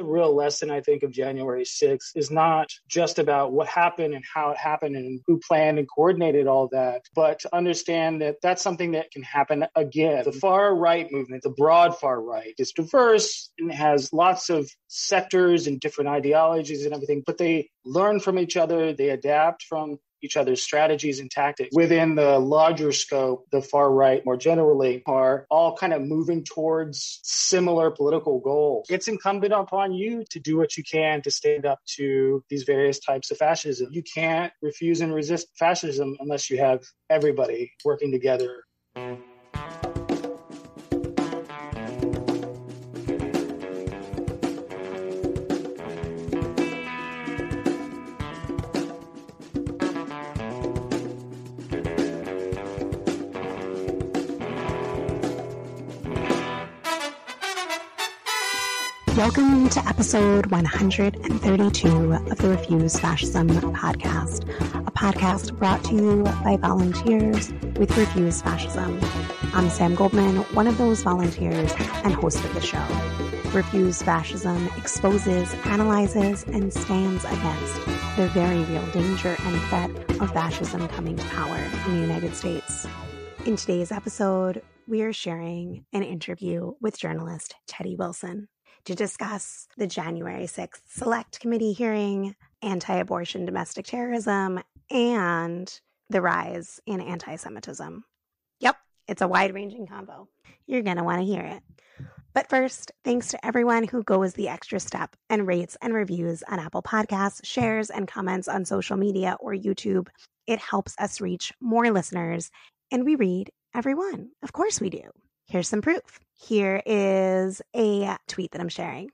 The real lesson, I think, of January 6th is not just about what happened and how it happened and who planned and coordinated all that, but to understand that that's something that can happen again. The far right movement, the broad far right, is diverse and has lots of sectors and different ideologies and everything, but they learn from each other, they adapt from each other's strategies and tactics. Within the larger scope, the far right more generally are all kind of moving towards similar political goals. It's incumbent upon you to do what you can to stand up to these various types of fascism. You can't refuse and resist fascism unless you have everybody working together. Welcome to episode 132 of the Refuse Fascism podcast, a podcast brought to you by volunteers with Refuse Fascism. I'm Sam Goldman, one of those volunteers and host of the show. Refuse Fascism exposes, analyzes, and stands against the very real danger and threat of fascism coming to power in the United States. In today's episode, we are sharing an interview with journalist Teddy Wilson to discuss the January 6th Select Committee hearing, anti-abortion domestic terrorism, and the rise in antisemitism. Yep, it's a wide-ranging combo. You're going to want to hear it. But first, thanks to everyone who goes the extra step and rates and reviews on Apple Podcasts, shares and comments on social media or YouTube. It helps us reach more listeners, and we read everyone. Of course we do. Here's some proof. Here is a tweet that I'm sharing.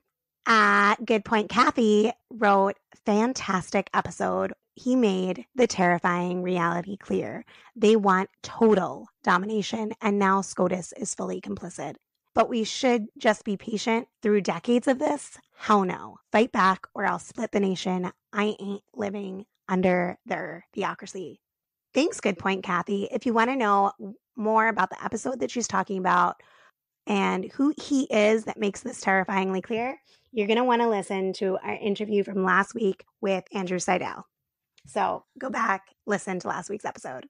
Good Point Kathy wrote, fantastic episode. He made the terrifying reality clear. They want total domination, and now SCOTUS is fully complicit. But we should just be patient through decades of this? Hell no. Fight back or I'll split the nation. I ain't living under their theocracy. Thanks, Good Point Kathy. If you want to know more about the episode that she's talking about and who he is that makes this terrifyingly clear, you're going to want to listen to our interview from last week with Andrew Seidel. So go back, listen to last week's episode.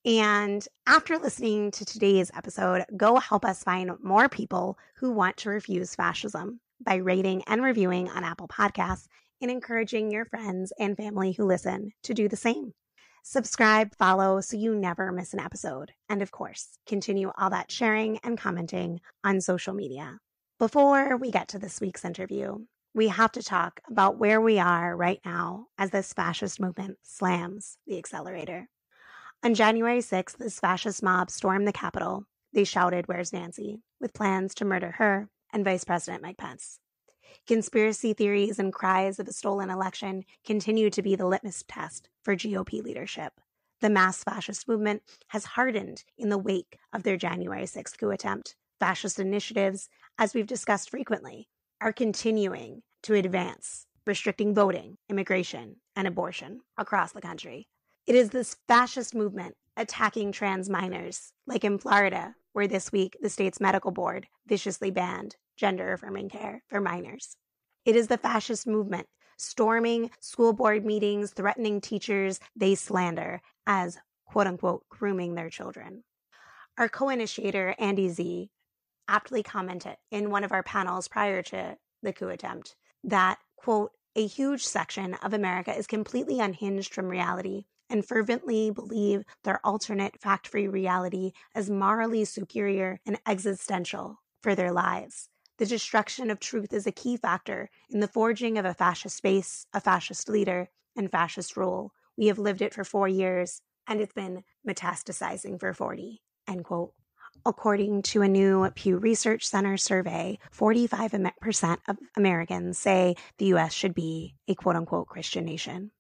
And after listening to today's episode, go help us find more people who want to refuse fascism by rating and reviewing on Apple Podcasts and encouraging your friends and family who listen to do the same. Subscribe, follow, so you never miss an episode. And of course, continue all that sharing and commenting on social media. Before we get to this week's interview, we have to talk about where we are right now as this fascist movement slams the accelerator. On January 6th, this fascist mob stormed the Capitol. They shouted, "Where's Nancy?" with plans to murder her and Vice President Mike Pence. Conspiracy theories and cries of a stolen election continue to be the litmus test for GOP leadership. The mass fascist movement has hardened in the wake of their January 6th coup attempt. Fascist initiatives, as we've discussed frequently, are continuing to advance, restricting voting, immigration, and abortion across the country. It is this fascist movement attacking trans minors, like in Florida, where this week the state's medical board viciously banned gender-affirming care for minors. It is the fascist movement storming school board meetings, threatening teachers they slander as, quote-unquote, grooming their children. Our co-initiator, Andy Z, aptly commented in one of our panels prior to the coup attempt that, quote, a huge section of America is completely unhinged from reality and fervently believe their alternate fact-free reality as morally superior and existential for their lives. The destruction of truth is a key factor in the forging of a fascist base, a fascist leader, and fascist rule. We have lived it for 4 years, and it's been metastasizing for 40, end quote. According to a new Pew Research Center survey, 45% of Americans say the U.S. should be a quote-unquote Christian nation.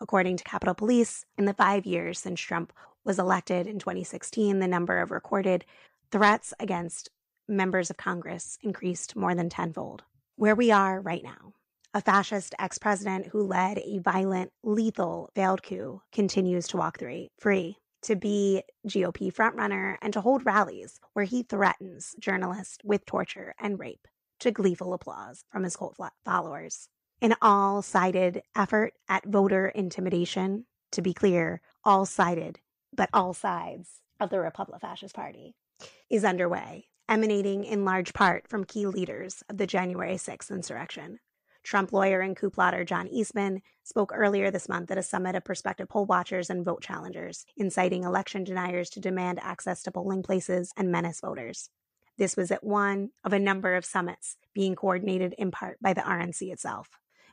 According to Capitol Police, in the 5 years since Trump was elected in 2016, the number of recorded threats against members of Congress increased more than tenfold. Where we are right now, a fascist ex-president who led a violent, lethal, failed coup continues to walk free, to be GOP frontrunner and to hold rallies where he threatens journalists with torture and rape. to gleeful applause from his cult followers. An all-sided effort at voter intimidation, to be clear, all-sided, but all sides of the Republican Fascist Party, is underway, emanating in large part from key leaders of the January 6th insurrection. Trump lawyer and coup plotter John Eastman spoke earlier this month at a summit of prospective poll watchers and vote challengers, inciting election deniers to demand access to polling places and menace voters. This was at one of a number of summits being coordinated in part by the RNC itself.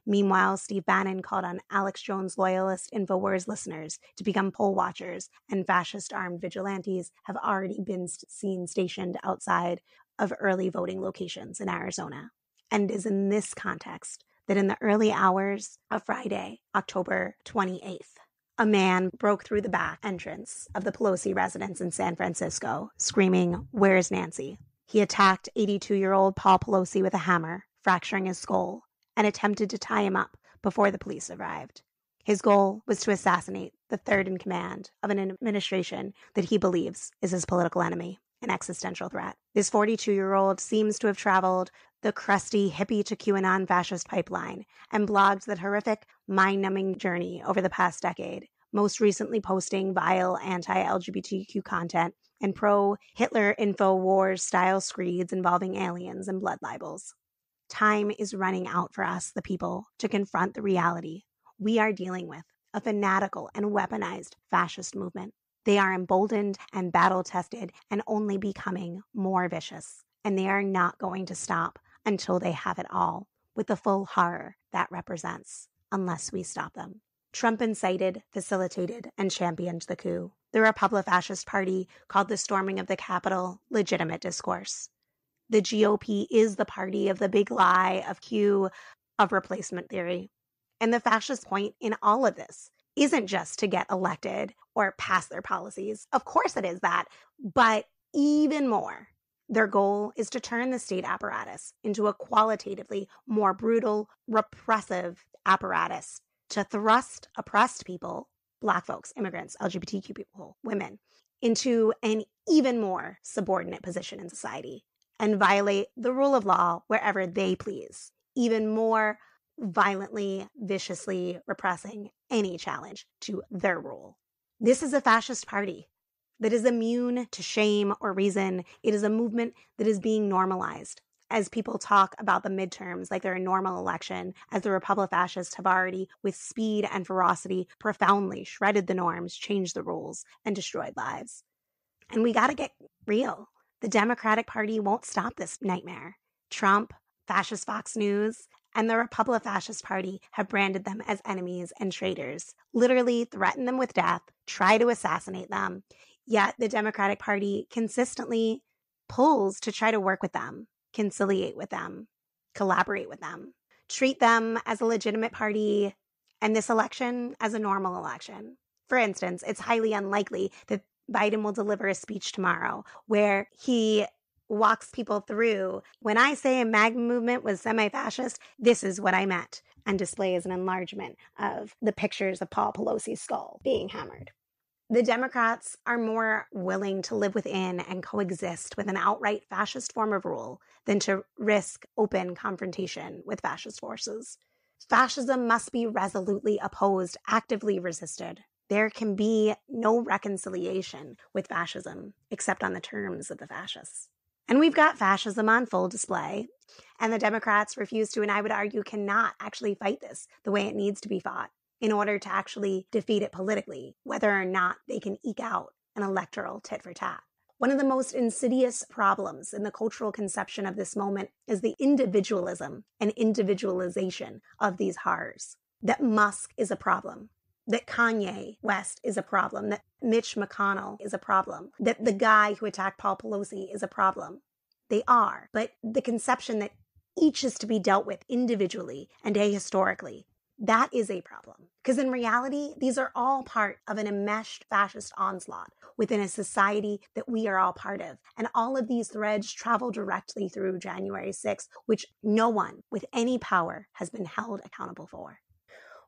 Meanwhile, Steve Bannon called on Alex Jones loyalist InfoWars listeners to become poll watchers, and fascist armed vigilantes have already been seen stationed outside of early voting locations in Arizona. And it is in this context that in the early hours of Friday, October 28th, a man broke through the back entrance of the Pelosi residence in San Francisco, screaming, "Where's Nancy?" He attacked 82-year-old Paul Pelosi with a hammer, fracturing his skull, and attempted to tie him up before the police arrived. His goal was to assassinate the third in command of an administration that he believes is his political enemy, an existential threat. This 42-year-old seems to have traveled the crusty hippie to QAnon fascist pipeline and blogged that horrific, mind-numbing journey over the past decade, most recently posting vile anti-LGBTQ content and pro-Hitler InfoWars-style screeds involving aliens and blood libels. Time is running out for us, the people, to confront the reality. We are dealing with a fanatical and weaponized fascist movement. They are emboldened and battle-tested and only becoming more vicious. And they are not going to stop until they have it all, with the full horror that represents, unless we stop them. Trump incited, facilitated, and championed the coup. The Republican Fascist Party called the storming of the Capitol legitimate discourse. The GOP is the party of the big lie of Q, of replacement theory. And the fascist point in all of this isn't just to get elected or pass their policies. Of course it is that, but even more. Their goal is to turn the state apparatus into a qualitatively more brutal, repressive apparatus to thrust oppressed people, Black folks, immigrants, LGBTQ people, women, into an even more subordinate position in society and violate the rule of law wherever they please, even more violently, viciously repressing any challenge to their rule. This is a fascist party that is immune to shame or reason. It is a movement that is being normalized. As people talk about the midterms like they're a normal election, as the Republican fascists have already, with speed and ferocity, profoundly shredded the norms, changed the rules, and destroyed lives. And we got to get real. The Democratic Party won't stop this nightmare. Trump, fascist Fox News, and the Republican Fascist Party have branded them as enemies and traitors, literally threaten them with death, try to assassinate them. Yet the Democratic Party consistently pulls to try to work with them, conciliate with them, collaborate with them, treat them as a legitimate party, and this election as a normal election. For instance, it's highly unlikely that Biden will deliver a speech tomorrow where he walks people through, when I say a MAGA movement was semi-fascist, this is what I meant, and displays an enlargement of the pictures of Paul Pelosi's skull being hammered. The Democrats are more willing to live within and coexist with an outright fascist form of rule than to risk open confrontation with fascist forces. Fascism must be resolutely opposed, actively resisted. There can be no reconciliation with fascism except on the terms of the fascists. And we've got fascism on full display, and the Democrats refuse to, and I would argue cannot actually fight this the way it needs to be fought in order to actually defeat it politically, whether or not they can eke out an electoral tit for tat. One of the most insidious problems in the cultural conception of this moment is the individualism and individualization of these horrors. That Musk is a problem, that Kanye West is a problem, that Mitch McConnell is a problem, that the guy who attacked Paul Pelosi is a problem. They are, but the conception that each is to be dealt with individually and ahistorically, that is a problem. Because in reality, these are all part of an enmeshed fascist onslaught within a society that we are all part of. And all of these threads travel directly through January 6th, which no one with any power has been held accountable for.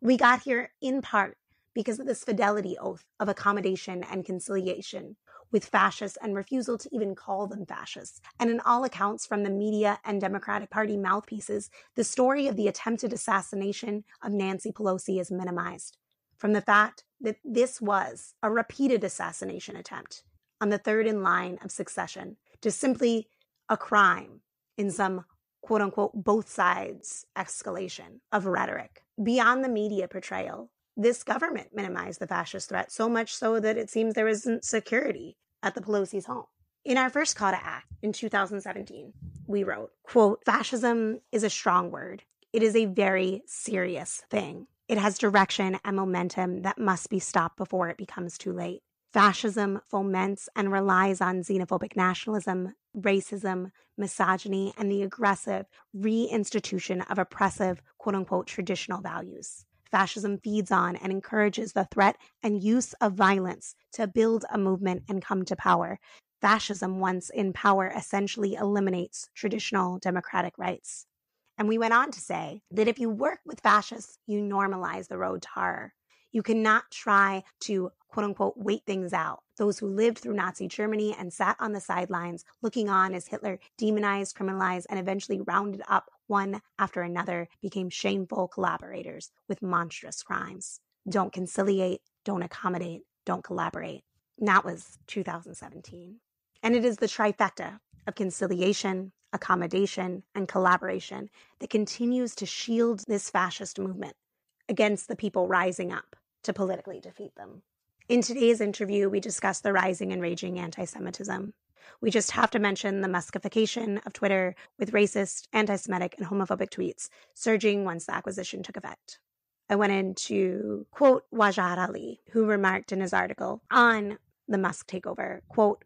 We got here in part because of this fidelity oath of accommodation and conciliation, with fascists and refusal to even call them fascists. And in all accounts from the media and Democratic Party mouthpieces, the story of the attempted assassination of Nancy Pelosi is minimized. From the fact that this was a repeated assassination attempt on the third in line of succession to simply a crime in some quote unquote both sides escalation of rhetoric. Beyond the media portrayal, this government minimized the fascist threat so much so that it seems there isn't security at the Pelosi's home. In our first call to act in 2017, we wrote, quote, "Fascism is a strong word. It is a very serious thing. It has direction and momentum that must be stopped before it becomes too late. Fascism foments and relies on xenophobic nationalism, racism, misogyny, and the aggressive reinstitution of oppressive, quote-unquote, traditional values. Fascism feeds on and encourages the threat and use of violence to build a movement and come to power. Fascism, once in power, essentially eliminates traditional democratic rights." And we went on to say that if you work with fascists, you normalize the road to horror. You cannot try to, quote unquote, wait things out. Those who lived through Nazi Germany and sat on the sidelines looking on as Hitler demonized, criminalized, and eventually rounded up one after another became shameful collaborators with monstrous crimes. Don't conciliate, don't accommodate, don't collaborate. And that was 2017. And it is the trifecta of conciliation, accommodation, and collaboration that continues to shield this fascist movement against the people rising up to politically defeat them. In today's interview, we discuss the rising and raging anti-Semitism. We just have to mention the Muskification of Twitter with racist, anti-Semitic, and homophobic tweets surging once the acquisition took effect. I went in to quote Wajahat Ali, who remarked in his article on the Musk takeover, quote,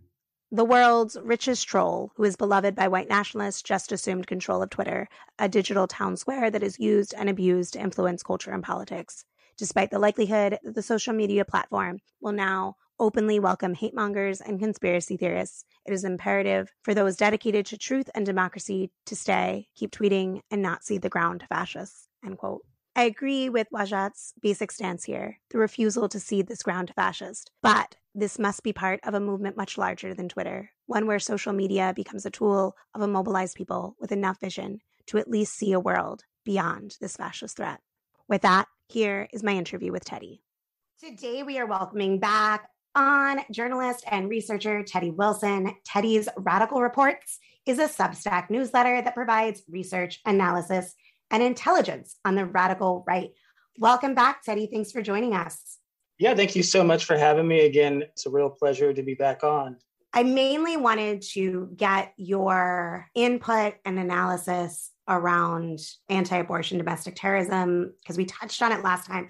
"The world's richest troll, who is beloved by white nationalists, just assumed control of Twitter, a digital town square that is used and abused to influence culture and politics. Despite the likelihood that the social media platform will now openly welcome hate mongers and conspiracy theorists, it is imperative for those dedicated to truth and democracy to stay, keep tweeting, and not cede the ground to fascists." End quote. I agree with Wajahat's basic stance here, the refusal to cede this ground to fascists. But this must be part of a movement much larger than Twitter, one where social media becomes a tool of a mobilized people with enough vision to at least see a world beyond this fascist threat. With that, here is my interview with Teddy. Today, we are welcoming back on journalist and researcher Teddy Wilson. Teddy's Radical Reports is a Substack newsletter that provides research, analysis, and intelligence on the radical right. Welcome back, Teddy. Thanks for joining us. Yeah, thank you so much for having me again. It's a real pleasure to be back on. I mainly wanted to get your input and analysis around anti-abortion, domestic terrorism, because we touched on it last time,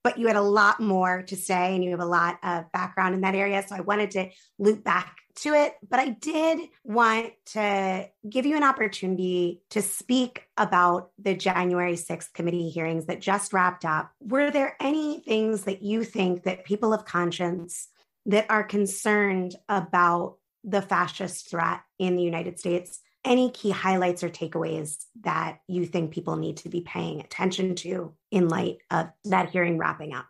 but you had a lot more to say and you have a lot of background in that area. So I wanted to loop back to it, but I did want to give you an opportunity to speak about the January 6th committee hearings that just wrapped up. Were there any things that you think that people of conscience that are concerned about the fascist threat in the United States? Any key highlights or takeaways that you think people need to be paying attention to in light of that hearing wrapping up?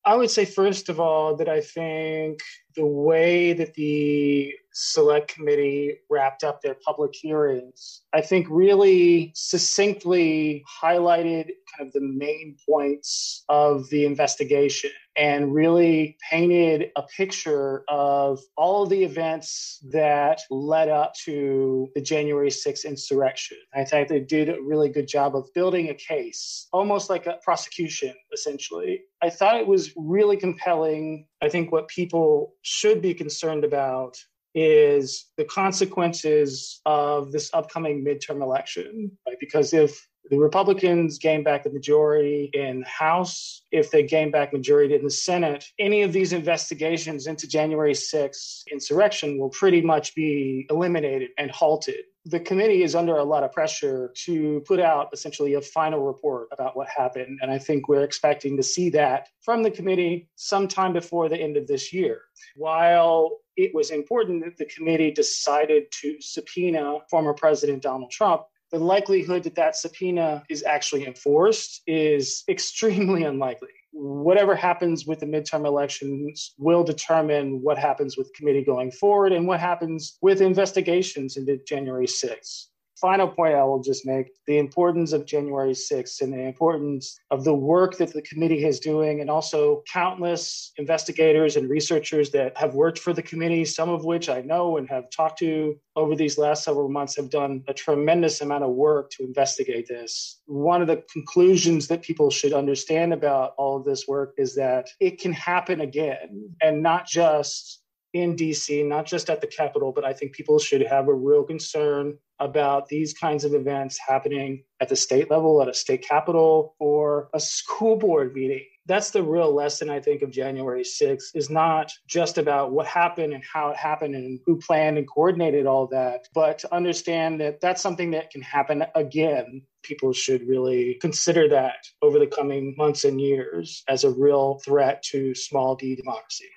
I would say, first of all, that I think the way that the Select Committee wrapped up their public hearings, I think really succinctly highlighted kind of the main points of the investigation and really painted a picture of all of the events that led up to the January 6th insurrection. I think they did a really good job of building a case, almost like a prosecution, essentially. I thought it was really compelling. I think what people should be concerned about is the consequences of this upcoming midterm election, right? Because if the Republicans gain back the majority in the House, if they gain back majority in the Senate, any of these investigations into January 6th insurrection will pretty much be eliminated and halted. The committee is under a lot of pressure to put out essentially a final report about what happened. And I think we're expecting to see that from the committee sometime before the end of this year. While it was important that the committee decided to subpoena former President Donald Trump, the likelihood that that subpoena is actually enforced is extremely unlikely. whatever happens with the midterm elections will determine what happens with the committee going forward and what happens with investigations into January 6th. Final point I will just make, the importance of January 6th and the importance of the work that the committee is doing, and also countless investigators and researchers that have worked for the committee, some of which I know and have talked to over these last several months, have done a tremendous amount of work to investigate this. One of the conclusions that people should understand about all of this work is that it can happen again, and not just in DC, not just at the Capitol, but I think people should have a real concern about these kinds of events happening at the state level, at a state capitol, or a school board meeting. That's the real lesson, I think, of January 6th, is not just about what happened and how it happened and who planned and coordinated all that, but to understand that that's something that can happen again. People should really consider that over the coming months and years as a real threat to small d democracy.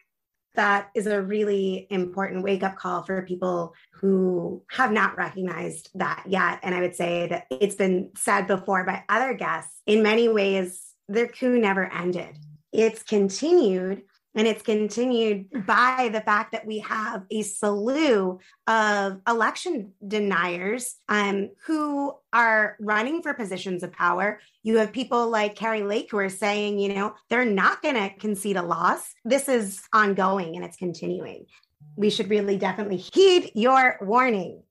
That is a really important wake-up call for people who have not recognized that yet. And I would say that it's been said before by other guests. In many ways, their coup never ended. It's continued, and it's continued by the fact that we have a slew of election deniers who are running for positions of power. You have people like Carrie Lake who are saying, they're not going to concede a loss. This is ongoing and it's continuing. We should really definitely heed your warning.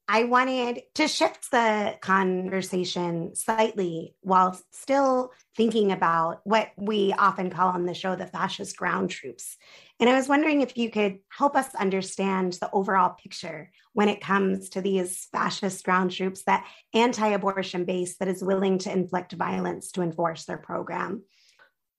I wanted to shift the conversation slightly while still thinking about what we often call on the show the fascist ground troops. And I was wondering if you could help us understand the overall picture when it comes to these fascist ground troops, that anti-abortion base that is willing to inflict violence to enforce their program.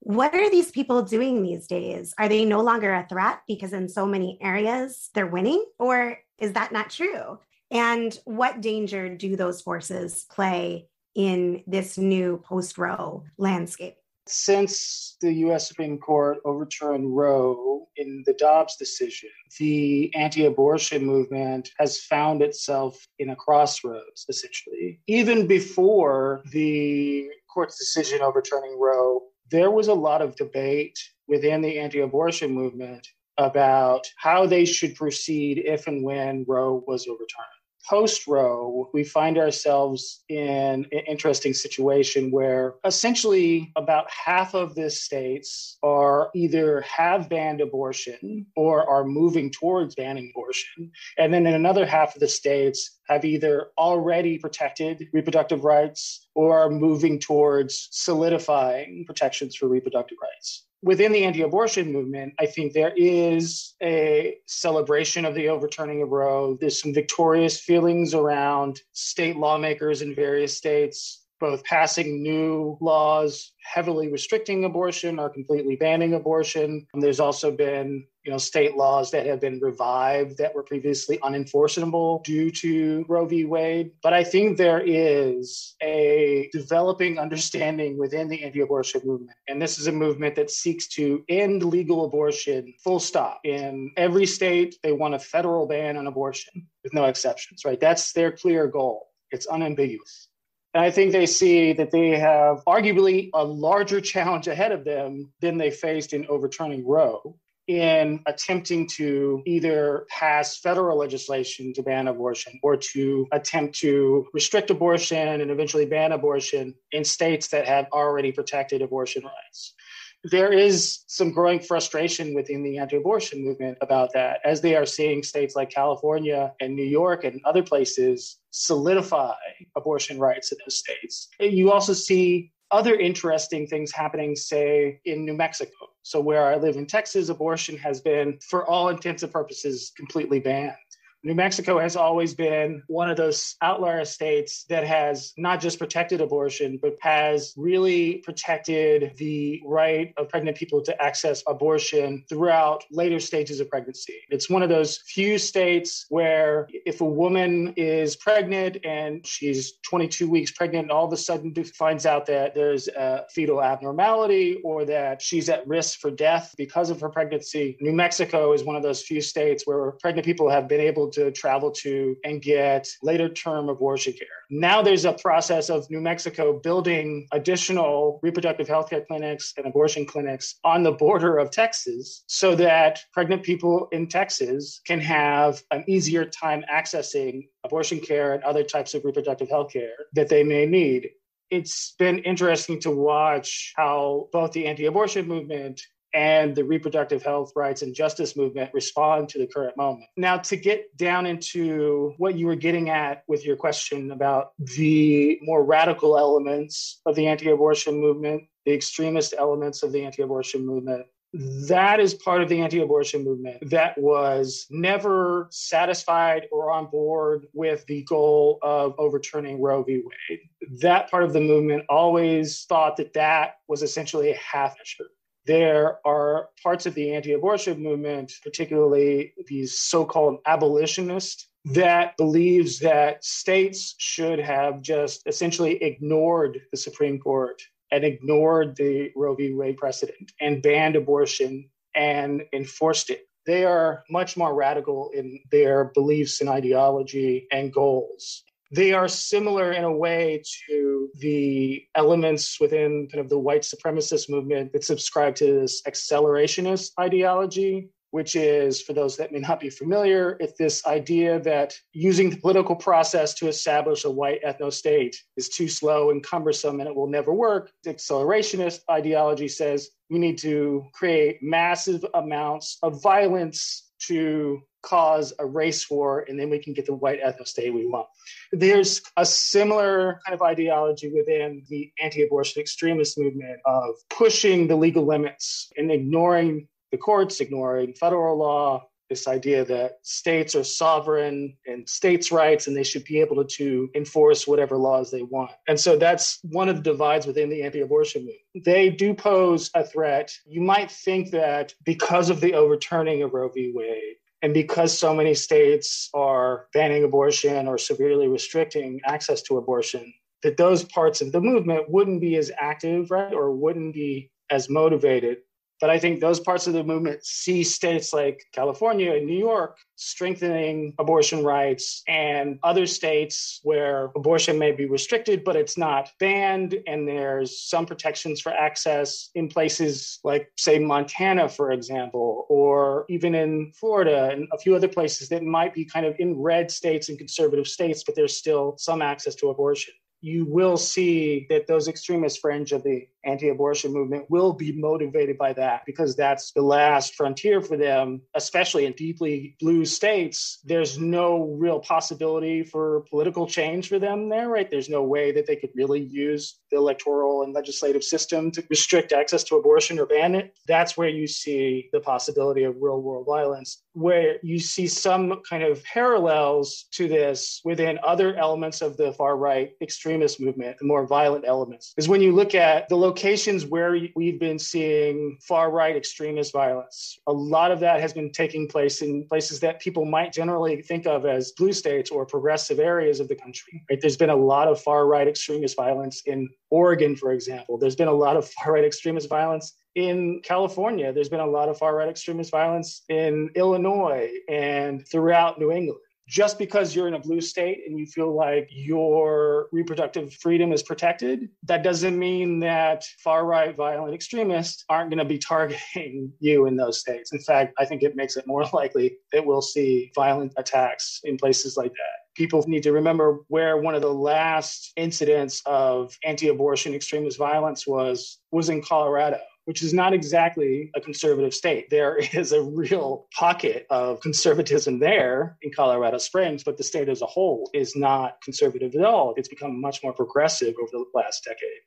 What are these people doing these days? Are they no longer a threat because in so many areas they're winning? Or is that not true? And what danger do those forces play in this new post-Roe landscape? Since the U.S. Supreme Court overturned Roe in the Dobbs decision, the anti-abortion movement has found itself in a crossroads, essentially. Even before the court's decision overturning Roe, there was a lot of debate within the anti-abortion movement about how they should proceed if and when Roe was overturned. Post-Roe, we find ourselves in an interesting situation where essentially about half of the states are either have banned abortion or are moving towards banning abortion. And then in another half of the states have either already protected reproductive rights or are moving towards solidifying protections for reproductive rights. Within the anti-abortion movement, I think there is a celebration of the overturning of Roe. There's some victorious feelings around state lawmakers in various states, both passing new laws heavily restricting abortion or completely banning abortion. There's also been state laws that have been revived that were previously unenforceable due to Roe v. Wade. But I think there is a developing understanding within the anti-abortion movement. And this is a movement that seeks to end legal abortion, full stop. In every state, they want a federal ban on abortion with no exceptions, right? That's their clear goal. It's unambiguous. And I think they see that they have arguably a larger challenge ahead of them than they faced in overturning Roe, in attempting to either pass federal legislation to ban abortion or to attempt to restrict abortion and eventually ban abortion in states that have already protected abortion rights. There is some growing frustration within the anti-abortion movement about that, as they are seeing states like California and New York and other places solidify abortion rights in those states. You also see other interesting things happening, say, in New Mexico. So where I live in Texas, abortion has been, for all intents and purposes, completely banned. New Mexico has always been one of those outlier states that has not just protected abortion, but has really protected the right of pregnant people to access abortion throughout later stages of pregnancy. It's one of those few states where if a woman is pregnant and she's 22 weeks pregnant and all of a sudden finds out that there's a fetal abnormality or that she's at risk for death because of her pregnancy, New Mexico is one of those few states where pregnant people have been able to travel to and get later term abortion care. Now there's a process of New Mexico building additional reproductive health care clinics and abortion clinics on the border of Texas so that pregnant people in Texas can have an easier time accessing abortion care and other types of reproductive health care that they may need. It's been interesting to watch how both the anti-abortion movement and the reproductive health rights and justice movement respond to the current moment. Now, to get down into what you were getting at with your question about the more radical elements of the anti-abortion movement, the extremist elements of the anti-abortion movement, that is part of the anti-abortion movement that was never satisfied or on board with the goal of overturning Roe v. Wade. That part of the movement always thought that that was essentially a half measure. There are parts of the anti-abortion movement, particularly these so-called abolitionists, that believes that states should have just essentially ignored the Supreme Court and ignored the Roe v. Wade precedent and banned abortion and enforced it. They are much more radical in their beliefs and ideology and goals. They are similar in a way to the elements within kind of the white supremacist movement that subscribe to this accelerationist ideology, which is, for those that may not be familiar, it's this idea that using the political process to establish a white ethno-state is too slow and cumbersome and it will never work. The accelerationist ideology says we need to create massive amounts of violence to cause a race war, and then we can get the white ethno-state we want. There's a similar kind of ideology within the anti-abortion extremist movement of pushing the legal limits and ignoring the courts, ignoring federal law, this idea that states are sovereign and states' rights, and they should be able to enforce whatever laws they want. And so that's one of the divides within the anti-abortion movement. They do pose a threat. You might think that because of the overturning of Roe v. Wade, and because so many states are banning abortion or severely restricting access to abortion, that those parts of the movement wouldn't be as active, right, or wouldn't be as motivated. But I think those parts of the movement see states like California and New York strengthening abortion rights, and other states where abortion may be restricted, but it's not banned. And there's some protections for access in places like, say, Montana, for example, or even in Florida and a few other places that might be kind of in red states and conservative states, but there's still some access to abortion. You will see that those extremist fringe of the anti-abortion movement will be motivated by that, because that's the last frontier for them, especially in deeply blue states. There's no real possibility for political change for them there, right? There's no way that they could really use the electoral and legislative system to restrict access to abortion or ban it. That's where you see the possibility of real world violence, where you see some kind of parallels to this within other elements of the far right extremist movement, the more violent elements, is when you look at the locations where we've been seeing far right extremist violence. A lot of that has been taking place in places that people might generally think of as blue states or progressive areas of the country. Right? There's been a lot of far right extremist violence in Oregon, for example. There's been a lot of far right extremist violence in California. There's been a lot of far right extremist violence in Illinois and throughout New England. Just because you're in a blue state and you feel like your reproductive freedom is protected, that doesn't mean that far-right violent extremists aren't going to be targeting you in those states. In fact, I think it makes it more likely that we'll see violent attacks in places like that. People need to remember where one of the last incidents of anti-abortion extremist violence was in Colorado, which is not exactly a conservative state. There is a real pocket of conservatism there in Colorado Springs, but the state as a whole is not conservative at all. It's become much more progressive over the last decade.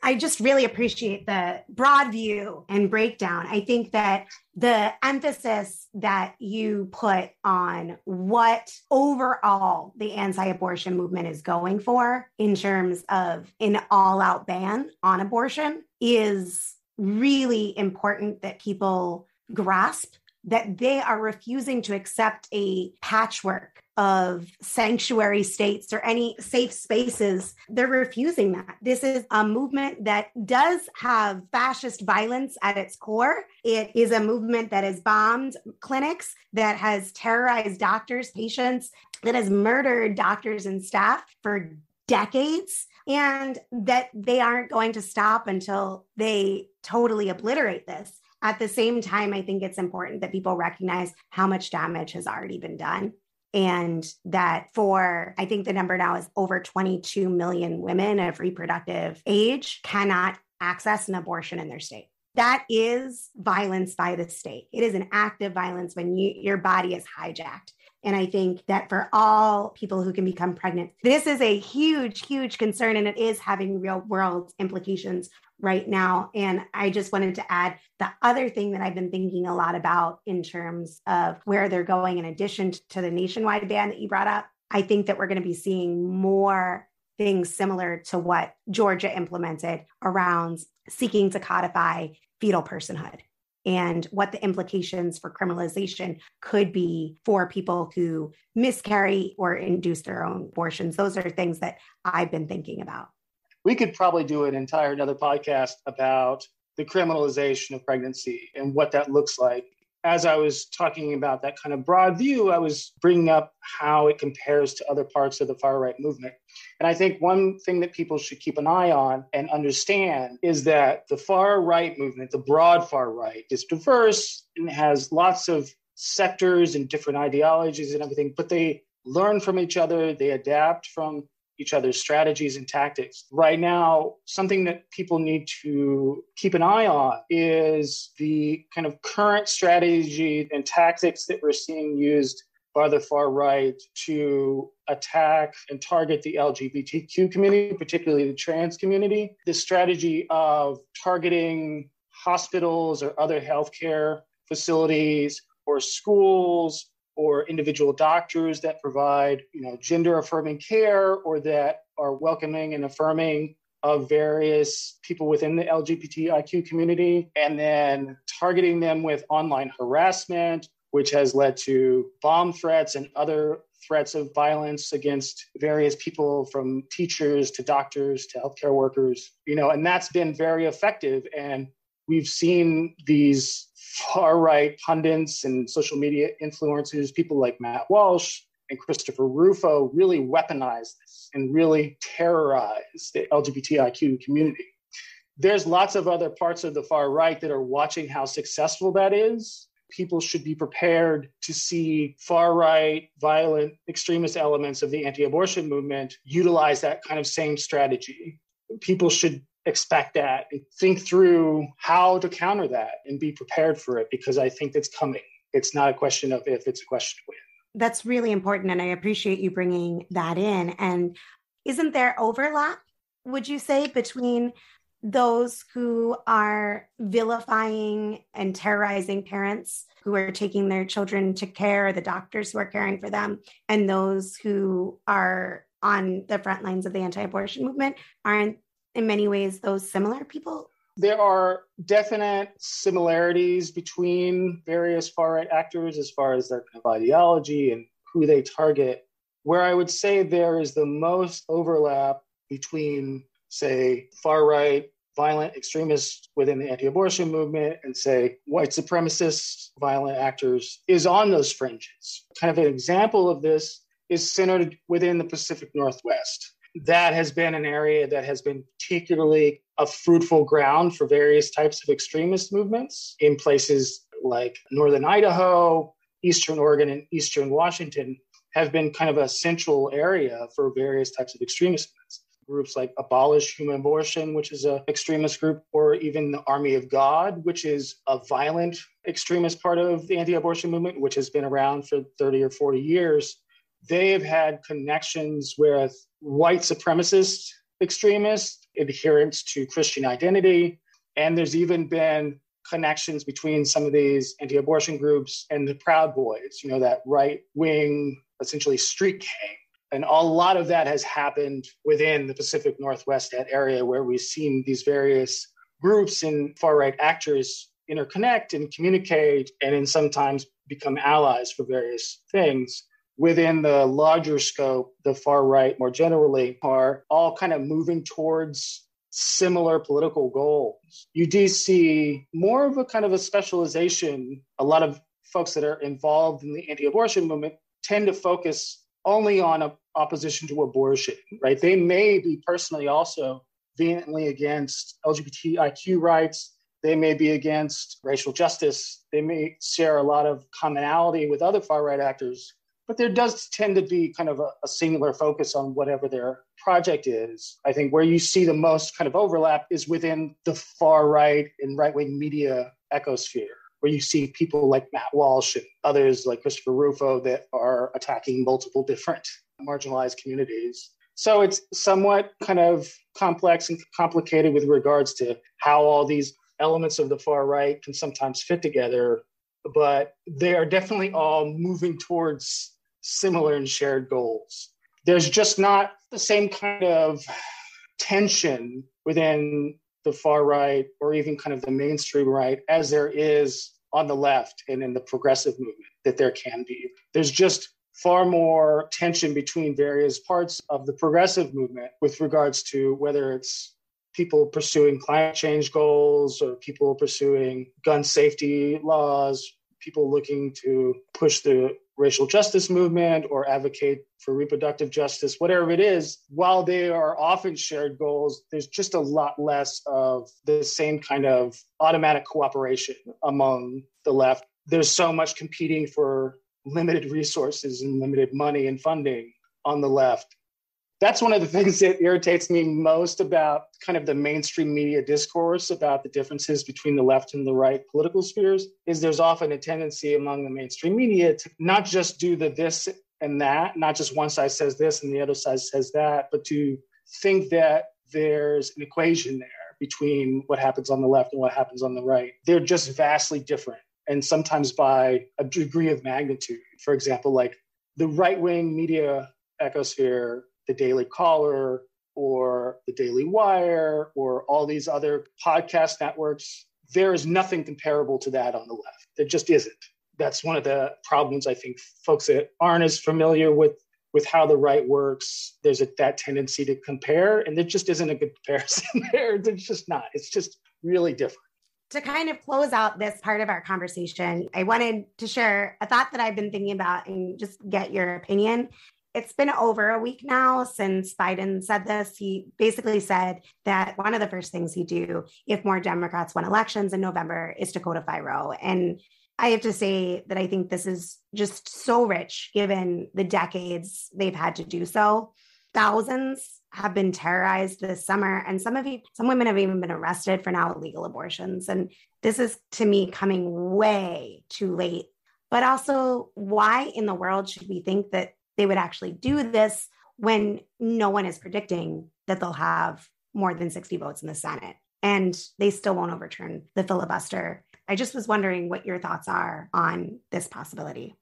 I just really appreciate the broad view and breakdown. I think that the emphasis that you put on what overall the anti-abortion movement is going for in terms of an all-out ban on abortion is really important that people grasp, that they are refusing to accept a patchwork of sanctuary states or any safe spaces. They're refusing that. This is a movement that does have fascist violence at its core. It is a movement that has bombed clinics, that has terrorized doctors, patients, that has murdered doctors and staff for decades, and that they aren't going to stop until they totally obliterate this. At the same time, I think it's important that people recognize how much damage has already been done. And that I think the number now is over 22 million women of reproductive age cannot access an abortion in their state. That is violence by the state. It is an act of violence when your body is hijacked. And I think that for all people who can become pregnant, this is a huge, huge concern, and it is having real world implications right now. And I just wanted to add the other thing that I've been thinking a lot about in terms of where they're going, in addition to the nationwide ban that you brought up. I think that we're going to be seeing more things similar to what Georgia implemented around seeking to codify fetal personhood, and what the implications for criminalization could be for people who miscarry or induce their own abortions. Those are things that I've been thinking about. We could probably do an entire another podcast about the criminalization of pregnancy and what that looks like. As I was talking about that kind of broad view, I was bringing up how it compares to other parts of the far-right movement. And I think one thing that people should keep an eye on and understand is that the far-right movement, the broad far-right, is diverse and has lots of sectors and different ideologies and everything, but they learn from each other, they adapt from each other's strategies and tactics. Right now, something that people need to keep an eye on is the kind of current strategy and tactics that we're seeing used by the far right to attack and target the LGBTQ community, particularly the trans community. The strategy of targeting hospitals or other healthcare facilities or schools or individual doctors that provide, gender affirming care or that are welcoming and affirming of various people within the LGBTIQ community, and then targeting them with online harassment, which has led to bomb threats and other threats of violence against various people, from teachers to doctors to healthcare workers, and that's been very effective. And we've seen these far-right pundits and social media influencers, people like Matt Walsh and Christopher Rufo, really weaponize this and really terrorize the LGBTIQ community. There's lots of other parts of the far right that are watching how successful that is. People should be prepared to see far-right, violent, extremist elements of the anti-abortion movement utilize that kind of same strategy. People should expect that and think through how to counter that and be prepared for it, because I think that's coming. It's not a question of if, it's a question of when. That's really important, and I appreciate you bringing that in. And isn't there overlap, would you say, between those who are vilifying and terrorizing parents who are taking their children to care, the doctors who are caring for them, and those who are on the front lines of the anti-abortion movement? Aren't in many ways those similar people? There are definite similarities between various far-right actors as far as their kind of ideology and who they target. Where I would say there is the most overlap between, say, far-right violent extremists within the anti-abortion movement and, say, white supremacist violent actors is on those fringes. Kind of an example of this is centered within the Pacific Northwest. That has been an area that has been particularly a fruitful ground for various types of extremist movements in places like Northern Idaho, Eastern Oregon, and Eastern Washington have been kind of a central area for various types of extremist movements. Groups like Abolish Human Abortion, which is an extremist group, or even the Army of God, which is a violent extremist part of the anti-abortion movement, which has been around for 30 or 40 years. They have had connections with white supremacist extremists, adherents to Christian identity, and there's even been connections between some of these anti-abortion groups and the Proud Boys, that right-wing, essentially street gang. And a lot of that has happened within the Pacific Northwest, that area where we've seen these various groups and far-right actors interconnect and communicate and then sometimes become allies for various things. within the larger scope, the far right more generally are all kind of moving towards similar political goals. You do see more of a kind of a specialization. A lot of folks that are involved in the anti-abortion movement tend to focus only on opposition to abortion, right? They may be personally also vehemently against LGBTIQ rights. They may be against racial justice. They may share a lot of commonality with other far-right actors, but there does tend to be kind of a singular focus on whatever their project is. I think where you see the most kind of overlap is within the far-right and right-wing media ecosphere, where you see people like Matt Walsh and others like Christopher Rufo that are attacking multiple different marginalized communities. So it's somewhat kind of complex and complicated with regards to how all these elements of the far right can sometimes fit together, but they are definitely all moving towards similar and shared goals. There's just not the same kind of tension within the far right or even kind of the mainstream right as there is on the left and in the progressive movement that there can be. There's just far more tension between various parts of the progressive movement with regards to whether it's people pursuing climate change goals or people pursuing gun safety laws, people looking to push the racial justice movement or advocate for reproductive justice, whatever it is. While they are often shared goals, there's just a lot less of the same kind of automatic cooperation among the left. There's so much competing for limited resources and limited money and funding on the left. That's one of the things that irritates me most about kind of the mainstream media discourse about the differences between the left and the right political spheres, is there's often a tendency among the mainstream media to not just do the this and that, not just one side says this and the other side says that, but to think that there's an equation there between what happens on the left and what happens on the right. They're just vastly different, and sometimes by a degree of magnitude. For example, like the right-wing media ecosphere, the Daily Caller or the Daily Wire or all these other podcast networks, there is nothing comparable to that on the left. There just isn't. That's one of the problems, I think, folks that aren't as familiar with how the right works, there's that tendency to compare, and there just isn't a good comparison there. There's just not. It's just really different. To kind of close out this part of our conversation, I wanted to share a thought that I've been thinking about and just get your opinion. It's been over a week now since Biden said this. He basically said that one of the first things he'd do if more Democrats won elections in November is to codify Roe. And I have to say that I think this is just so rich given the decades they've had to do so. Thousands have been terrorized this summer, and some women have even been arrested for now illegal abortions. And this is, to me, coming way too late. But also, why in the world should we think that they would actually do this when no one is predicting that they'll have more than 60 votes in the Senate and they still won't overturn the filibuster? I just was wondering what your thoughts are on this possibility.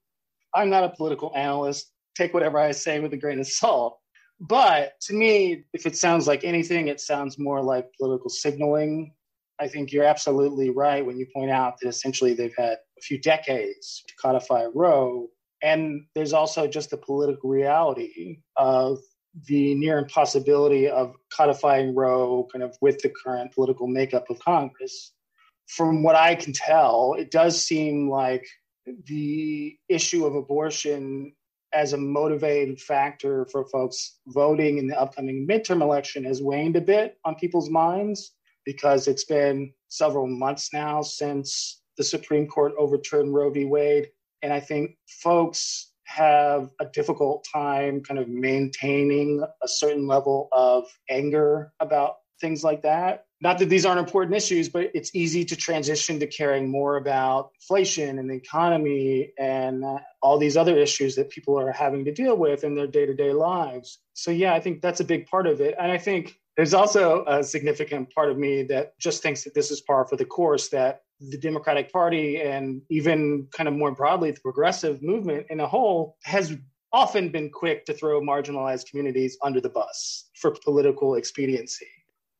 I'm not a political analyst. Take whatever I say with a grain of salt. But to me, if it sounds like anything, it sounds more like political signaling. I think you're absolutely right when you point out that essentially they've had a few decades to codify Roe. And there's also just the political reality of the near impossibility of codifying Roe kind of with the current political makeup of Congress. From what I can tell, it does seem like the issue of abortion as a motivating factor for folks voting in the upcoming midterm election has waned a bit on people's minds, because it's been several months now since the Supreme Court overturned Roe v. Wade. And I think folks have a difficult time kind of maintaining a certain level of anger about things like that. Not that these aren't important issues, but it's easy to transition to caring more about inflation and the economy and all these other issues that people are having to deal with in their day-to-day lives. So yeah, I think that's a big part of it. And I think there's also a significant part of me that just thinks that this is par for the course, that the Democratic Party and even kind of more broadly the progressive movement in a whole has often been quick to throw marginalized communities under the bus for political expediency.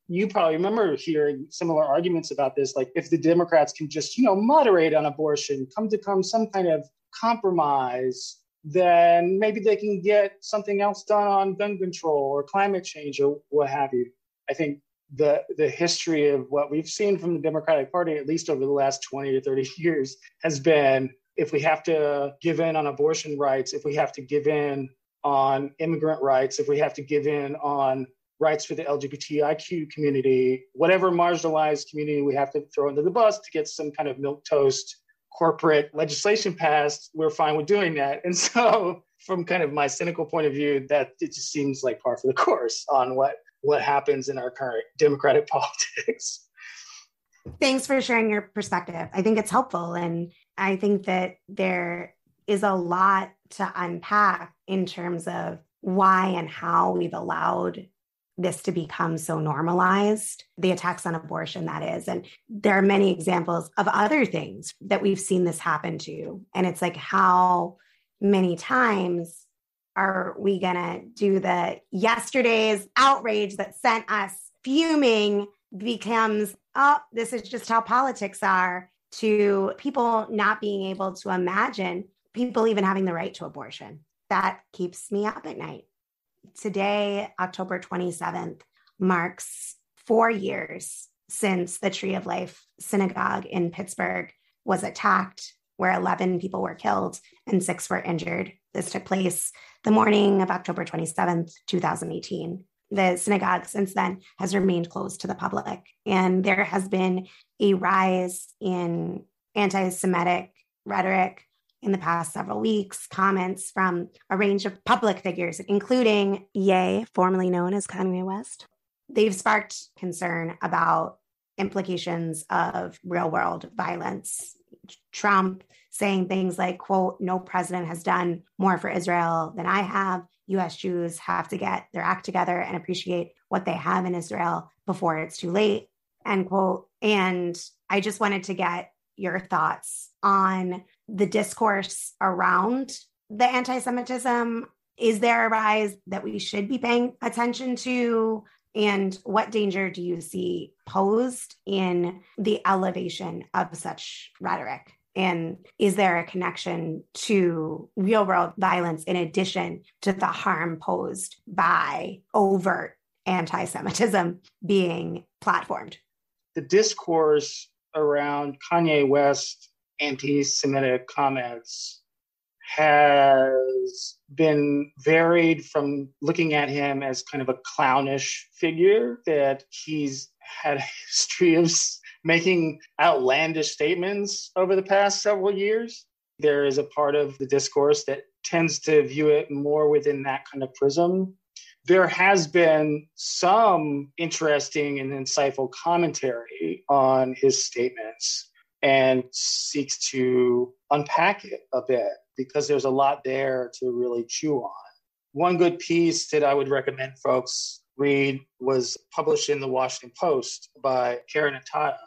You probably remember hearing similar arguments about this, like if the Democrats can just, moderate on abortion, come to some kind of compromise, then maybe they can get something else done on gun control or climate change or what have you. I think the history of what we've seen from the Democratic Party, at least over the last 20 to 30 years, has been if we have to give in on abortion rights, if we have to give in on immigrant rights, if we have to give in on rights for the LGBTIQ community, whatever marginalized community we have to throw under the bus to get some kind of milquetoast corporate legislation passed, we're fine with doing that. And so from kind of my cynical point of view, that it just seems like par for the course on what happens in our current democratic politics. Thanks for sharing your perspective. I think it's helpful. And I think that there is a lot to unpack in terms of why and how we've allowed this to become so normalized, the attacks on abortion, that is. And there are many examples of other things that we've seen this happen to. And it's like, how many times are we going to do the yesterday's outrage that sent us fuming becomes, oh, this is just how politics are, to people not being able to imagine people even having the right to abortion. That keeps me up at night. Today, October 27th, marks 4 years since the Tree of Life synagogue in Pittsburgh was attacked, where 11 people were killed and 6 were injured. This took place the morning of October 27th, 2018. The synagogue since then has remained closed to the public. And there has been a rise in anti-Semitic rhetoric in the past several weeks, comments from a range of public figures, including Ye, formerly known as Kanye West. They've sparked concern about implications of real-world violence. Trump saying things like, quote, "No president has done more for Israel than I have. U.S. Jews have to get their act together and appreciate what they have in Israel before it's too late," end quote. And I just wanted to get your thoughts on the discourse around the anti-Semitism. Is there a rise that we should be paying attention to? And what danger do you see posed in the elevation of such rhetoric? And is there a connection to real world violence in addition to the harm posed by overt anti-Semitism being platformed? The discourse around Kanye West anti-Semitic comments has been varied from looking at him as kind of a clownish figure, that he's had a history of making outlandish statements over the past several years. There is a part of the discourse that tends to view it more within that kind of prism. There has been some interesting and insightful commentary on his statements and seeks to unpack it a bit, because there's a lot there to really chew on. One good piece that I would recommend folks read was published in the Washington Post by Karen Ataya.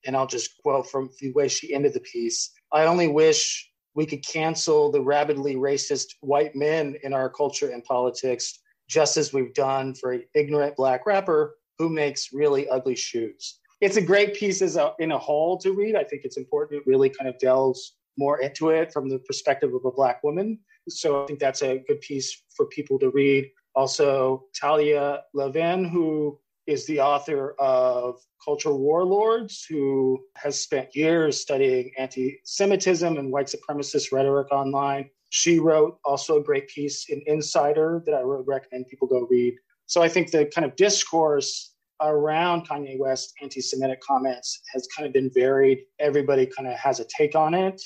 And I'll just quote from the way she ended the piece. "I only wish we could cancel the rabidly racist white men in our culture and politics, just as we've done for an ignorant Black rapper who makes really ugly shoes." It's a great piece in a whole to read. I think it's important. It really kind of delves more into it from the perspective of a Black woman. So I think that's a good piece for people to read. Also, Talia Levin, who is the author of Culture Warlords, who has spent years studying anti-Semitism and white supremacist rhetoric online. She wrote also a great piece in Insider that I would recommend people go read. So I think the kind of discourse around Kanye West anti-Semitic comments has kind of been varied. Everybody kind of has a take on it,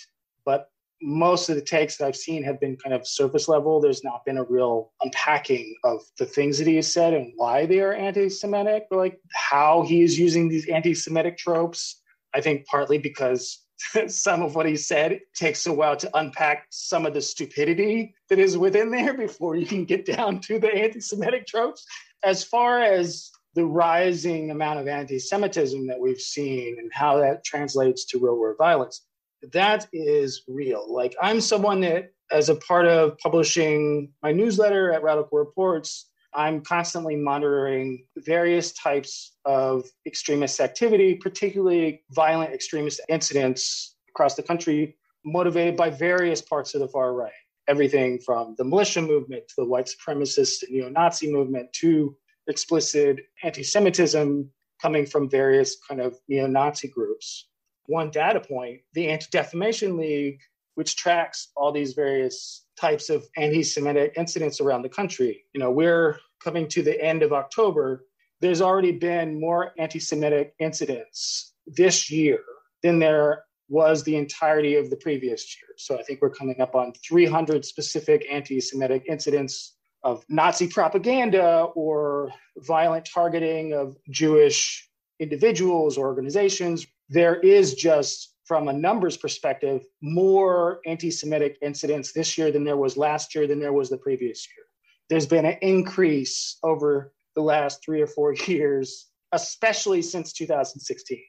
but most of the takes that I've seen have been kind of surface level. There's not been a real unpacking of the things that he has said and why they are anti-Semitic, or like how he is using these anti-Semitic tropes. I think partly because some of what he said takes a while to unpack some of the stupidity that is within there before you can get down to the anti-Semitic tropes. As far as the rising amount of anti-Semitism that we've seen and how that translates to real world violence, that is real. Like, I'm someone that, as a part of publishing my newsletter at Radical Reports, I'm constantly monitoring various types of extremist activity, particularly violent extremist incidents across the country, motivated by various parts of the far right. everything from the militia movement to the white supremacist and neo-Nazi movement to explicit anti-Semitism coming from various kind of neo-Nazi groups. One data point, the Anti-Defamation League, which tracks all these various types of anti-Semitic incidents around the country. We're coming to the end of October. There's already been more anti-Semitic incidents this year than there was the entirety of the previous year. So I think we're coming up on 300 specific anti-Semitic incidents of Nazi propaganda or violent targeting of Jewish individuals or organizations. There is just, from a numbers perspective, more anti-Semitic incidents this year than there was last year than there was the previous year. There's been an increase over the last 3 or 4 years, especially since 2016.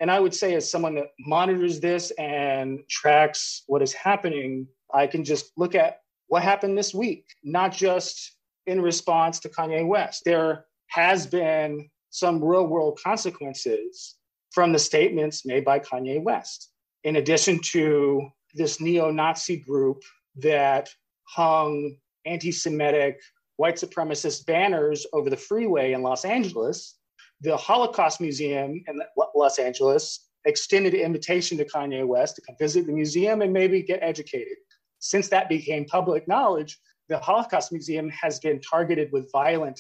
And I would say, as someone that monitors this and tracks what is happening, I can just look at what happened this week, not just in response to Kanye West. There has been some real world consequences from the statements made by Kanye West. In addition to this neo-Nazi group that hung anti-Semitic white supremacist banners over the freeway in Los Angeles, the Holocaust Museum in Los Angeles extended an invitation to Kanye West to come visit the museum and maybe get educated. Since that became public knowledge, the Holocaust Museum has been targeted with violent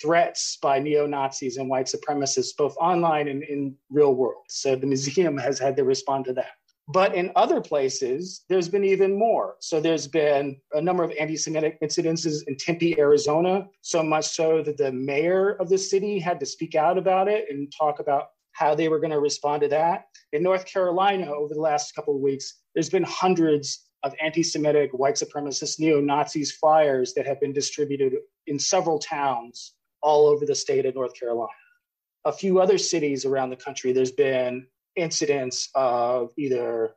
threats by neo-Nazis and white supremacists, both online and in real world. So the museum has had to respond to that. But in other places, there's been even more. So there's been a number of anti-Semitic incidences in Tempe, Arizona, so much so that the mayor of the city had to speak out about it and talk about how they were going to respond to that. In North Carolina, over the last couple of weeks, there's been hundreds of anti-Semitic, white supremacist, neo-Nazis flyers that have been distributed in several towns all over the state of North Carolina. A few other cities around the country, there's been incidents of either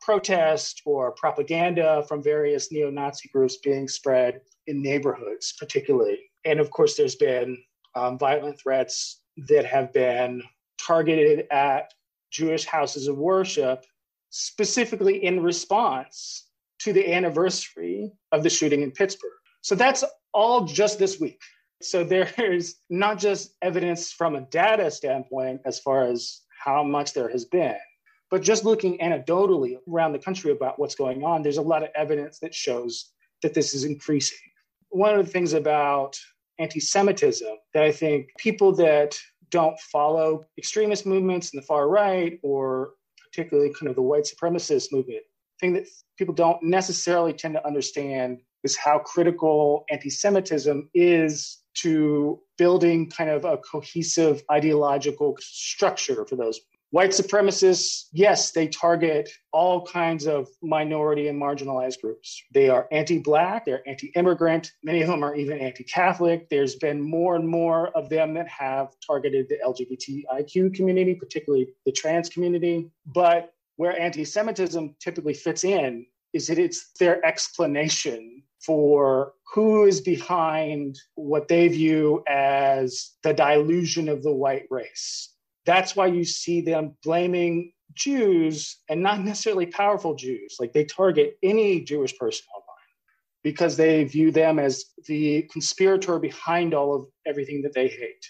protest or propaganda from various neo-Nazi groups being spread in neighborhoods, particularly. And of course, there's been violent threats that have been targeted at Jewish houses of worship, specifically in response to the anniversary of the shooting in Pittsburgh. So that's all just this week. So there's not just evidence from a data standpoint as far as how much there has been, but just looking anecdotally around the country about what's going on, there's a lot of evidence that shows that this is increasing. One of the things about anti-Semitism that I think people that don't follow extremist movements in the far right, or particularly kind of the white supremacist movement, thing that people don't necessarily tend to understand is how critical anti-Semitism is to building kind of a cohesive ideological structure for those. White supremacists, yes, they target all kinds of minority and marginalized groups. They are anti-Black, they're anti-immigrant, many of them are even anti-Catholic. There's been more and more of them that have targeted the LGBTIQ community, particularly the trans community. But where anti-Semitism typically fits in is that it's their explanation for who is behind what they view as the dilution of the white race. That's why you see them blaming Jews, and not necessarily powerful Jews. Like, they target any Jewish person online because they view them as the conspirator behind all of everything that they hate.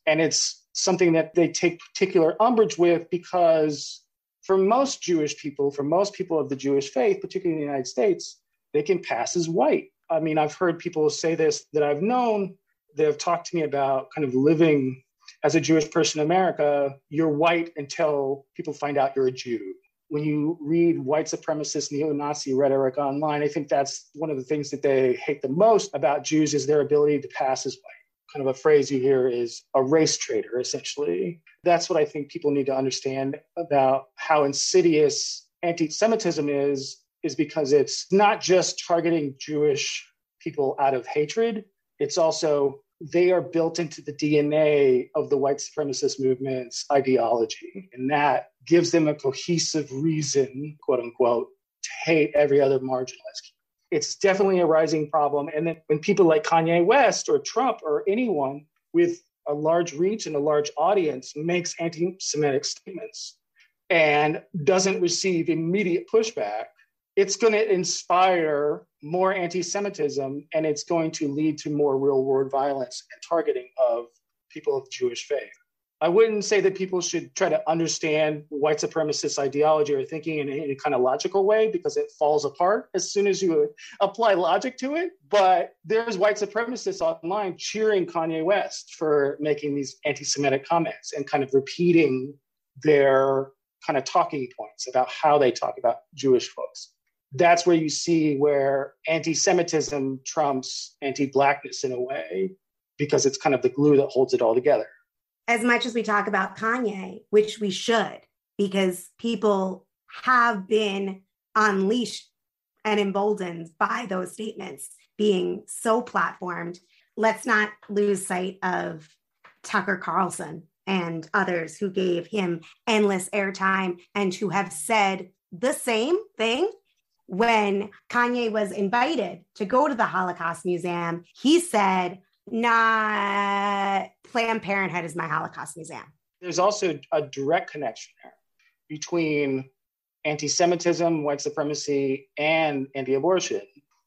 And it's something that they take particular umbrage with because for most Jewish people, for most people of the Jewish faith, particularly in the United States, they can pass as white. I mean, I've heard people say this that I've known that have talked to me about kind of living as a Jewish person in America. You're white until people find out you're a Jew. When you read white supremacist neo-Nazi rhetoric online, I think that's one of the things that they hate the most about Jews is their ability to pass as white. Kind of a phrase you hear is a race traitor, essentially. That's what I think people need to understand about how insidious anti-Semitism is because it's not just targeting Jewish people out of hatred. It's also, they are built into the DNA of the white supremacist movement's ideology. And that gives them a cohesive reason, quote unquote, to hate every other marginalized. It's definitely a rising problem. And then when people like Kanye West or Trump or anyone with a large reach and a large audience makes anti-Semitic statements and doesn't receive immediate pushback, it's going to inspire more anti-Semitism, and it's going to lead to more real-world violence and targeting of people of Jewish faith. I wouldn't say that people should try to understand white supremacist ideology or thinking in a kind of logical way, because it falls apart as soon as you apply logic to it. But there's white supremacists online cheering Kanye West for making these anti-Semitic comments and kind of repeating their kind of talking points about how they talk about Jewish folks. That's where you see where anti-Semitism trumps anti-Blackness in a way, because it's kind of the glue that holds it all together. As much as we talk about Kanye, which we should, because people have been unleashed and emboldened by those statements being so platformed, let's not lose sight of Tucker Carlson and others who gave him endless airtime and who have said the same thing. When Kanye was invited to go to the Holocaust Museum, he said, nah, Planned Parenthood is my Holocaust museum. There's also a direct connection there between anti-Semitism, white supremacy, and anti-abortion.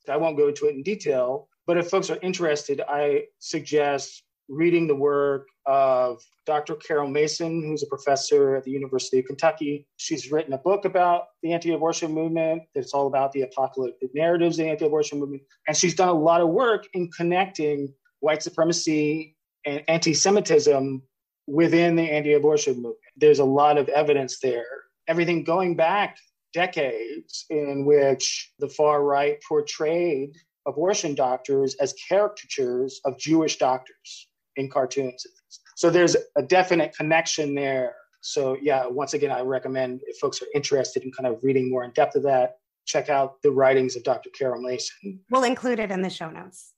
I won't go into it in detail, but if folks are interested, I suggest reading the work of Dr. Carol Mason, who's a professor at the University of Kentucky. She's written a book about the anti-abortion movement. It's all about the apocalyptic narratives of the anti-abortion movement. And she's done a lot of work in connecting white supremacy and anti-Semitism within the anti-abortion movement. There's a lot of evidence there. Everything going back decades in which the far right portrayed abortion doctors as caricatures of Jewish doctors in cartoons. So there's a definite connection there. So yeah, once again, I recommend if folks are interested in kind of reading more in depth of that, check out the writings of Dr. Carol Mason. We'll include it in the show notes.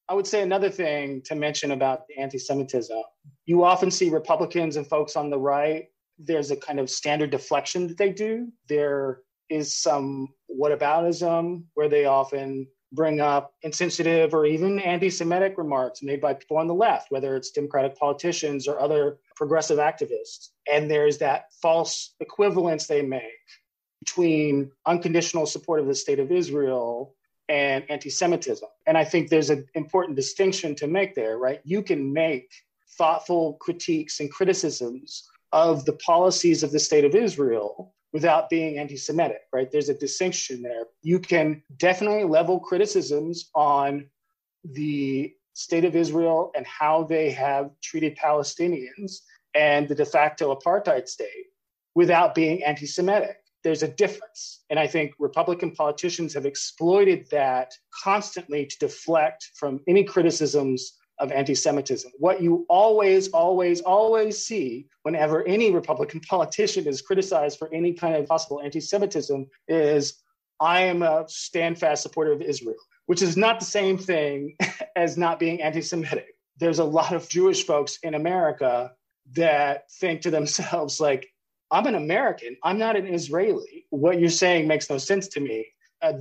I would say another thing to mention about the anti-Semitism, you often see Republicans and folks on the right, there's a kind of standard deflection that they do. There is some whataboutism where they often bring up insensitive or even anti-Semitic remarks made by people on the left, whether it's Democratic politicians or other progressive activists. And there's that false equivalence they make between unconditional support of the state of Israel and anti-Semitism. And I think there's an important distinction to make there, right? You can make thoughtful critiques and criticisms of the policies of the state of Israel without being anti-Semitic, right? There's a distinction there. You can definitely level criticisms on the state of Israel and how they have treated Palestinians and the de facto apartheid state without being anti-Semitic. There's a difference. And I think Republican politicians have exploited that constantly to deflect from any criticisms of anti-Semitism. What you always see whenever any Republican politician is criticized for any kind of possible anti-Semitism is, I am a stand-fast supporter of Israel, which is not the same thing as not being anti-Semitic. There's a lot of Jewish folks in America that think to themselves, like, I'm an American, I'm not an Israeli. What you're saying makes no sense to me.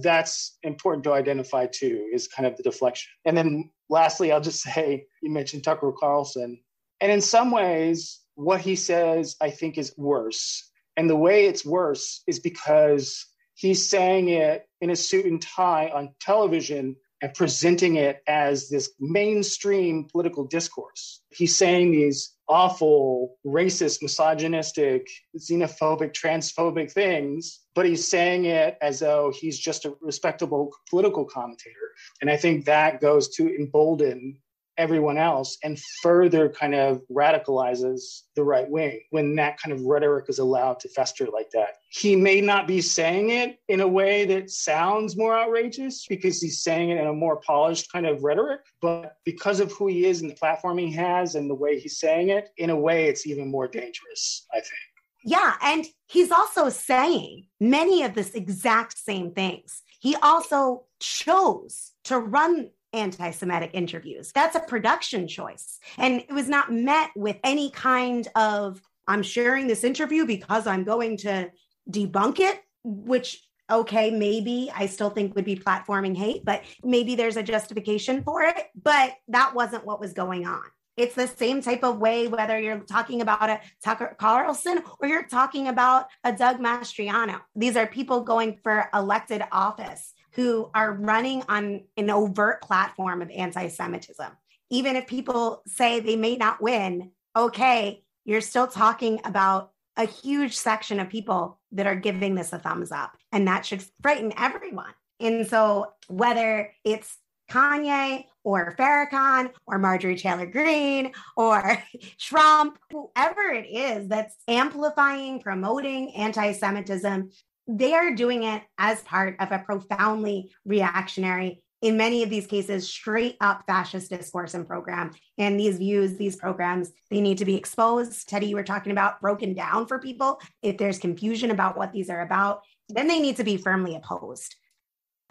That's important to identify too, is kind of the deflection. And then lastly, I'll just say, you mentioned Tucker Carlson. And in some ways, what he says, I think, is worse. And the way it's worse is because he's saying it in a suit and tie on television and presenting it as this mainstream political discourse. He's saying these awful, racist, misogynistic, xenophobic, transphobic things, but he's saying it as though he's just a respectable political commentator. And I think that goes to embolden everyone else and further kind of radicalizes the right wing when that kind of rhetoric is allowed to fester like that. He may not be saying it in a way that sounds more outrageous because he's saying it in a more polished kind of rhetoric, but because of who he is and the platform he has and the way he's saying it, in a way, it's even more dangerous, I think. Yeah, and he's also saying many of this exact same things. He also chose to run anti-Semitic interviews. That's a production choice. And it was not met with any kind of, I'm sharing this interview because I'm going to debunk it, which, okay, maybe I still think would be platforming hate, but maybe there's a justification for it. But that wasn't what was going on. It's the same type of way, whether you're talking about a Tucker Carlson or you're talking about a Doug Mastriano. These are people going for elected office who are running on an overt platform of anti-Semitism. Even if people say they may not win, okay, you're still talking about a huge section of people that are giving this a thumbs up, and that should frighten everyone. And so whether it's Kanye or Farrakhan or Marjorie Taylor Greene or Trump, whoever it is that's amplifying, promoting anti-Semitism, they are doing it as part of a profoundly reactionary, in many of these cases, straight up fascist discourse and program. And these views, these programs, they need to be exposed. Teddy, you were talking about broken down for people. If there's confusion about what these are about, then they need to be firmly opposed.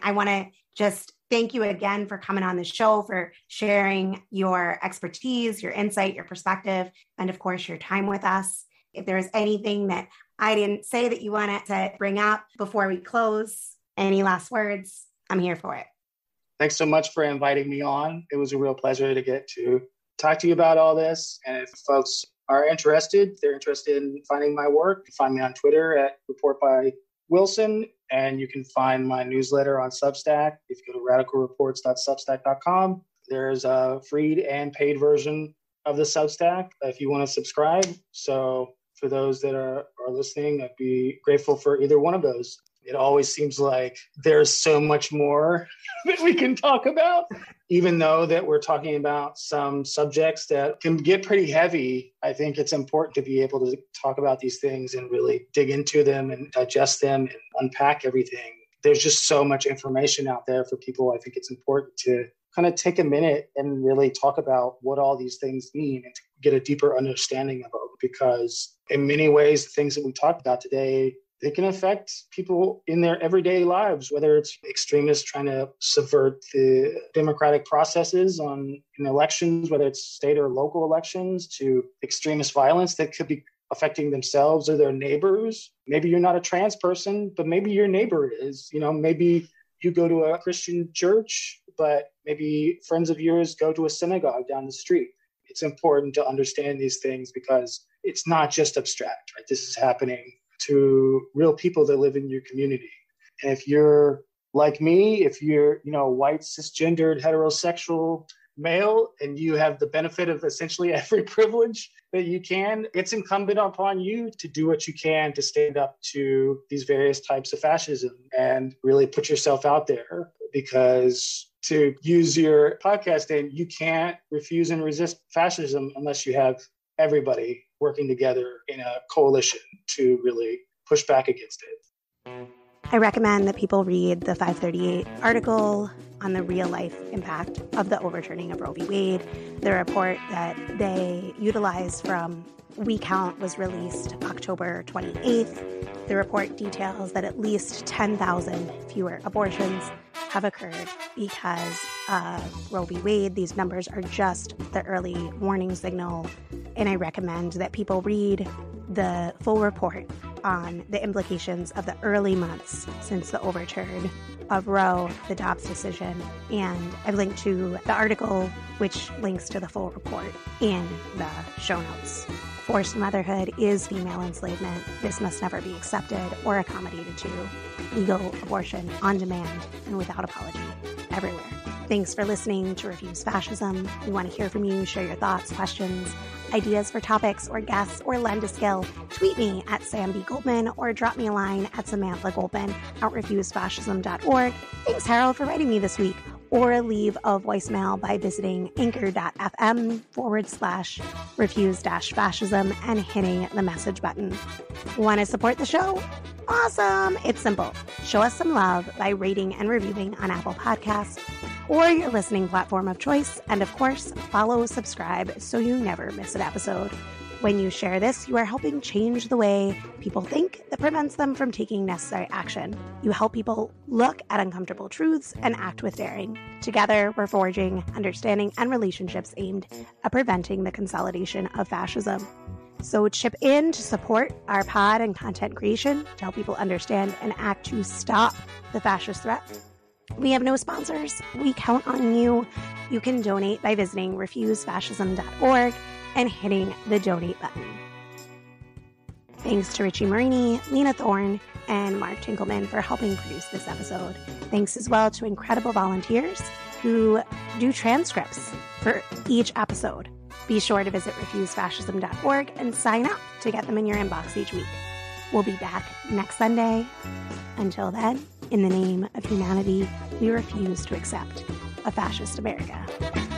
I want to just thank you again for coming on the show, for sharing your expertise, your insight, your perspective, and of course, your time with us. If there's anything that I didn't say that you wanted to bring up before we close, any last words, I'm here for it. Thanks so much for inviting me on. It was a real pleasure to get to talk to you about all this. And if folks are interested, they're interested in finding my work, you can find me on Twitter at Report by Wilson, and you can find my newsletter on Substack. If you go to radicalreports.substack.com, there's a free and paid version of the Substack if you want to subscribe. So for those that are listening, I'd be grateful for either one of those. It always seems like there's so much more that we can talk about, even though that we're talking about some subjects that can get pretty heavy. I think it's important to be able to talk about these things and really dig into them and digest them and unpack everything. There's just so much information out there for people. I think it's important to kind of take a minute and really talk about what all these things mean and to get a deeper understanding of it, because in many ways, the things that we talked about today, they can affect people in their everyday lives, whether it's extremists trying to subvert the democratic processes in elections, whether it's state or local elections, to extremist violence that could be affecting themselves or their neighbors. Maybe you're not a trans person, but maybe your neighbor is. Maybe you go to a Christian church, but maybe friends of yours go to a synagogue down the street. It's important to understand these things because it's not just abstract, right? This is happening to real people that live in your community. And if you're like me, if you're, white, cisgendered, heterosexual male, and you have the benefit of essentially every privilege that you can, it's incumbent upon you to do what you can to stand up to these various types of fascism and really put yourself out there. Because to use your podcast name, you can't refuse and resist fascism unless you have everybody working together in a coalition to really push back against it. I recommend that people read the 538 article on the real life impact of the overturning of Roe v. Wade. The report that they utilized from WeCount was released October 28th. The report details that at least 10,000 fewer abortions have occurred because of Roe v. Wade. These numbers are just the early warning signal, and I recommend that people read the full report on the implications of the early months since the overturn of Roe, the Dobbs decision, and I've linked to the article, which links to the full report in the show notes. Forced motherhood is female enslavement. This must never be accepted or accommodated to. Legal abortion on demand and without apology everywhere. Thanks for listening to Refuse Fascism. We want to hear from you. Share your thoughts, questions, ideas for topics or guests, or lend a skill. Tweet me at Sam B. Goldman or drop me a line at samanthagoldman at RefuseFascism.org. Thanks, Harold, for writing me this week. Or leave a voicemail by visiting anchor.fm/refuse-fascism and hitting the message button. Want to support the show? Awesome! It's simple. Show us some love by rating and reviewing on Apple Podcasts or your listening platform of choice. And of course, follow, subscribe so you never miss an episode. When you share this, you are helping change the way people think that prevents them from taking necessary action. You help people look at uncomfortable truths and act with daring. Together, we're forging understanding and relationships aimed at preventing the consolidation of fascism. So chip in to support our pod and content creation to help people understand and act to stop the fascist threat. We have no sponsors. We count on you. You can donate by visiting refusefascism.org and hitting the donate button. Thanks to Richie Marini, Lena Thorne, and Mark Tinkleman for helping produce this episode. Thanks as well to incredible volunteers who do transcripts for each episode. Be sure to visit RefuseFascism.org and sign up to get them in your inbox each week. We'll be back next Sunday. Until then, in the name of humanity, we refuse to accept a fascist America.